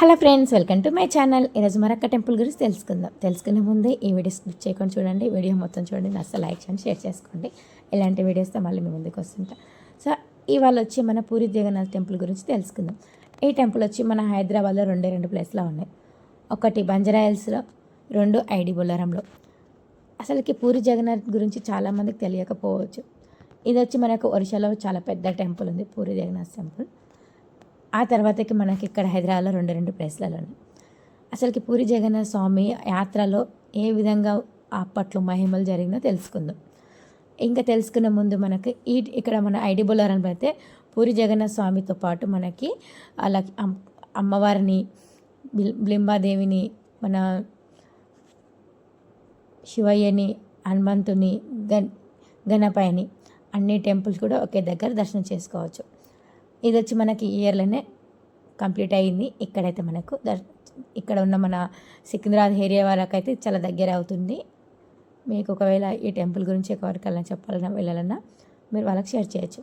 Hello friends, welcome to my channel. ఈరోజు మరొక temple గురించి తెలుసుకునే ముందే ఈ వీడియో స్కిప్ చేయకుండా చూడండి. వీడియో మొత్తం చూడండి, నచ్చ లైక్ చేయండి, షేర్ చేసుకోండి. ఇలాంటి వీడియోస్తో మళ్ళీ మీ ముందుకు వస్తుంటా. సో ఇవాళ వచ్చి మన పూరి జగన్నాథ్ టెంపుల్ గురించి తెలుసుకుందాం. ఈ టెంపుల్ వచ్చి మన హైదరాబాద్లో రెండు ప్లేస్లో ఉన్నాయి. ఒకటి బంజారాహిల్స్లో, రెండు ఐడి బొల్లారంలో. అసలుకి పూరి జగన్నాథ్ గురించి చాలామందికి తెలియకపోవచ్చు. ఇది వచ్చి మనకు ఒరిస్సాలో చాలా పెద్ద టెంపుల్ ఉంది, పూరి జగన్నాథ్ టెంపుల్. ఆ తర్వాతకి మనకి ఇక్కడ హైదరాబాద్లో రెండు ప్లేస్లలో ఉన్నాయి. అసలుకి పూరి జగన్నాథ స్వామి యాత్రలో ఏ విధంగా అప్పట్లో మహిమలు జరిగినో తెలుసుకుందాం. ఇంకా తెలుసుకునే ముందు మనకి ఇక్కడ మన ఐడి బొల్లారంలో అయితే పూరి జగన్నాథ స్వామితో పాటు మనకి అలా అమ్మవారిని, బింబాదేవిని, మన శివయ్యని, హనుమంతుని, గణపయ్యని అన్ని టెంపుల్స్ కూడా ఒకే దగ్గర దర్శనం చేసుకోవచ్చు. ఇది వచ్చి మనకి ఇయర్లోనే కంప్లీట్ అయ్యింది. ఇక్కడైతే మనకు ఇక్కడ ఉన్న మన సికింద్రాబాద్ ఏరియా వరకు అయితే చాలా దగ్గర అవుతుంది. మీకు ఒకవేళ ఈ టెంపుల్ గురించి ఎవరికైనా చెప్పాలన్నా వెళ్ళాలన్నా మీరు వాళ్ళకి షేర్ చేయొచ్చు.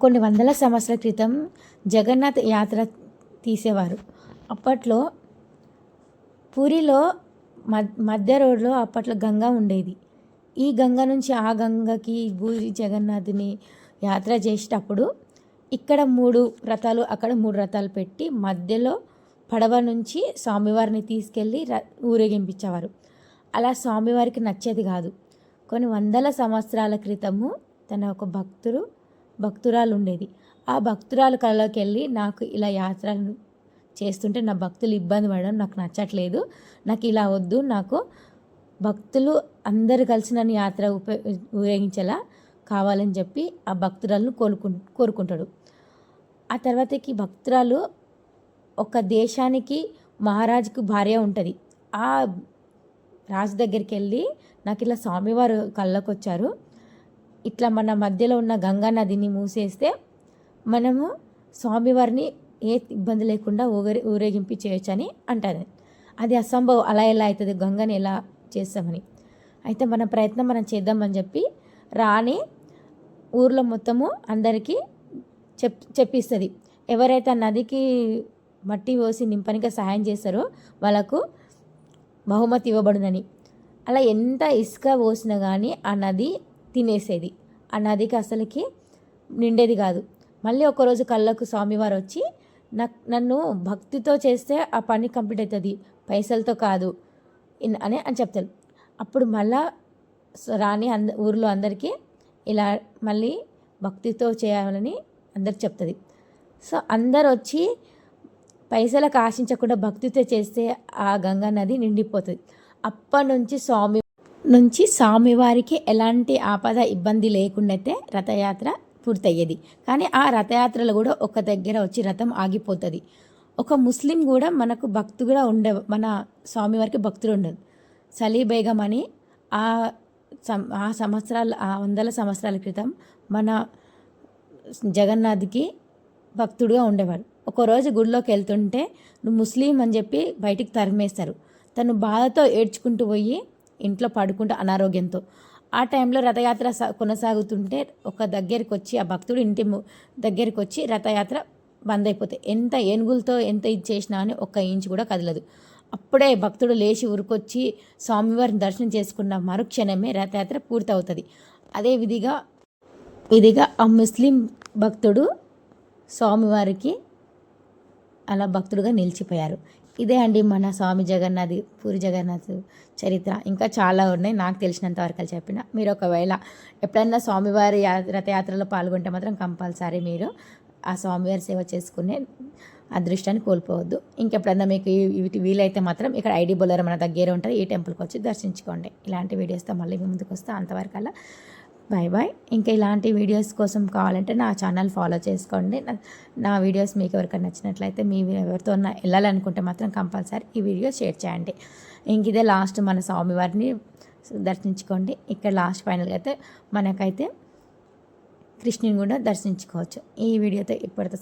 కొన్ని వందల సంవత్సరాల క్రితం జగన్నాథ్ యాత్ర తీసేవారు. అప్పట్లో పూరిలో మధ్య రోడ్లో అప్పట్లో గంగా ఉండేది. ఈ గంగ నుంచి ఆ గంగకి పూరి జగన్నాథుని యాత్ర చేసేటప్పుడు ఇక్కడ 3 రథాలు, అక్కడ 3 రథాలు పెట్టి మధ్యలో పడవ నుంచి స్వామివారిని తీసుకెళ్ళి ఊరేగింపించేవారు. అలా స్వామివారికి నచ్చేది కాదు. కొన్ని వందల సంవత్సరాల క్రితము తన ఒక భక్తురాలు ఉండేది. ఆ భక్తురాలు కళ్ళకి వెళ్ళి, నాకు ఇలా యాత్రలు చేస్తుంటే నా భక్తులు ఇబ్బంది పడడం నాకు నచ్చట్లేదు, నాకు ఇలా వద్దు, నాకు భక్తులు అందరు కలిసి నన్ను యాత్ర ఊరేగించేలా కావాలని చెప్పి ఆ భక్తురాలను కోరుకుంటాడు. ఆ తర్వాతకి భక్తురాలు ఒక దేశానికి మహారాజుకు భార్య ఉంటుంది. ఆ రాజు దగ్గరికి వెళ్ళి, నాకు ఇలా స్వామివారు కళ్ళకు వచ్చారు, ఇట్లా మన మధ్యలో ఉన్న గంగా నదిని మూసేస్తే మనము స్వామివారిని ఏ ఇబ్బంది లేకుండా ఊరేగింపు చేయొచ్చు అని అంటుంది. అది అసంభవం, అలా ఎలా అవుతుంది, గంగని ఎలా చేస్తామని. అయితే మన ప్రయత్నం మనం చేద్దామని చెప్పి రాణి ఊర్లో మొత్తము అందరికీ చెప్పిస్తుంది. ఎవరైతే ఆ నదికి మట్టి పోసి నింపనిగా సహాయం చేస్తారో వాళ్ళకు బహుమతి ఇవ్వబడునని. అలా ఎంత ఇసుక పోసినా కానీ ఆ నది తినేసేది. ఆ నదికి అసలుకి నిండేది కాదు. మళ్ళీ ఒకరోజు కళ్ళకు స్వామివారు వచ్చి, నన్ను భక్తితో చేస్తే ఆ పని కంప్లీట్ అవుతుంది, పైసలతో కాదు అని చెప్తారు. అప్పుడు మళ్ళా రాణి ఊరిలో అందరికీ ఇలా మళ్ళీ భక్తితో చేయాలని అందరికి చెప్తుంది. సో అందరు వచ్చి పైసలకు ఆశించకుండా భక్తితో చేస్తే ఆ గంగా నది నిండిపోతుంది. అప్పటి నుంచి స్వామివారికి ఎలాంటి ఆపద ఇబ్బంది లేకుండా అయితే రథయాత్ర పూర్తయ్యేది. కానీ ఆ రథయాత్రలో కూడా ఒక దగ్గర వచ్చి రథం ఆగిపోతుంది. ఒక ముస్లిం కూడా మనకు భక్తుగా మన స్వామివారికి భక్తుడు ఉండదు. సలీ బేగం అని ఆ వందల సంవత్సరాల క్రితం మన జగన్నాథ్కి భక్తుడుగా ఉండేవాడు. ఒకరోజు గుడిలోకి వెళ్తుంటే నువ్వు ముస్లిం అని చెప్పి బయటికి తరిమేస్తారు. తను బాధతో ఏడ్చుకుంటూ పోయి ఇంట్లో పడుకుంటూ అనారోగ్యంతో, ఆ టైంలో రథయాత్ర కొనసాగుతుంటే ఒక దగ్గరికి వచ్చి ఆ భక్తుడు ఇంటి దగ్గరికి వచ్చి రథయాత్ర బంద్ అయిపోతాయి. ఎంత ఏనుగులతో ఎంత ఇది చేసినా అని 1 ఇంచు కూడా కదలదు. అప్పుడే భక్తుడు లేచి ఉరికొచ్చి స్వామివారిని దర్శనం చేసుకున్న మరుక్షణమే రథయాత్ర పూర్తవుతుంది. అదే విధిగా ఆ ముస్లిం భక్తుడు స్వామివారికి అలా భక్తుడుగా నిలిచిపోయారు. ఇదే అండి మన స్వామి పూరి జగన్నాథ్ చరిత్ర. ఇంకా చాలా ఉన్నాయి, నాకు తెలిసినంత వరకు చెప్పిన. మీరు ఒకవేళ ఎప్పుడైనా స్వామివారి రథయాత్రలో పాల్గొంటే మాత్రం కంపల్సరీ మీరు ఆ స్వామివారి సేవ చేసుకునే అదృష్టాన్ని కోల్పోవద్దు. ఇంకెప్పుడన్నా మీకు వీటి వీలైతే మాత్రం ఇక్కడ ఐడి బొల్లారం మన దగ్గర ఉంటుంది, ఈ టెంపుల్కి వచ్చి దర్శించుకోండి. ఇలాంటి వీడియోస్తో మళ్ళీ మీ ముందుకు వస్తే అంతవరకల్లా బాయ్. ఇంకా ఇలాంటి వీడియోస్ కోసం కావాలంటే నా ఛానల్ ఫాలో చేసుకోండి. నా వీడియోస్ మీకు ఎవరికైనా నచ్చినట్లయితే ఎవరితో వెళ్ళాలనుకుంటే మాత్రం కంపల్సరీ ఈ వీడియో షేర్ చేయండి. ఇంక ఇదే లాస్ట్ మన స్వామివారిని దర్శించుకోండి. ఇక్కడ లాస్ట్ ఫైనల్గా అయితే మనకైతే కృష్ణుని కూడా దర్శించుకోవచ్చు. ఈ వీడియోతో ఇప్పటితో